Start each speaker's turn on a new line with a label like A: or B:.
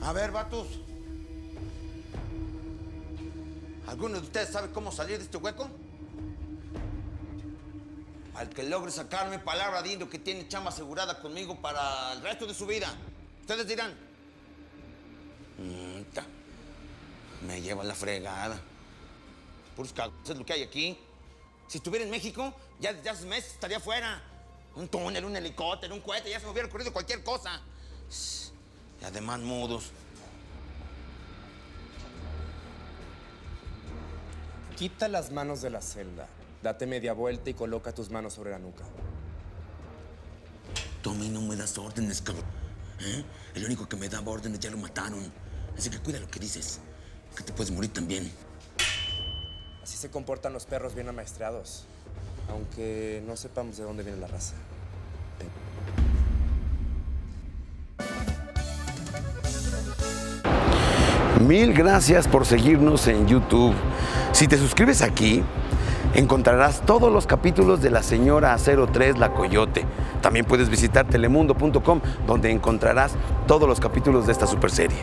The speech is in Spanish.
A: A ver, vatos. ¿Alguno de ustedes sabe cómo salir de este hueco? Al que logre sacarme palabra de indio que tiene chamba asegurada conmigo para el resto de su vida. Ustedes dirán. Me lleva la fregada. Puros cagos es lo que hay aquí. Si estuviera en México, ya desde hace meses estaría fuera. Un túnel, un helicóptero, un cohete, ya se me hubiera ocurrido cualquier cosa. Y además mudos.
B: Quita las manos de la celda. Date media vuelta y coloca tus manos sobre la nuca.
A: Tú a mí no me das órdenes, cabrón. El único que me daba órdenes ya lo mataron. Así que cuida lo que dices, que te puedes morir también.
B: Así se comportan los perros bien amaestrados. Aunque no sepamos de dónde viene la raza.
C: Mil gracias por seguirnos en YouTube. Si te suscribes aquí, encontrarás todos los capítulos de La Señora 03 La Coyote. También puedes visitar telemundo.com, donde encontrarás todos los capítulos de esta superserie.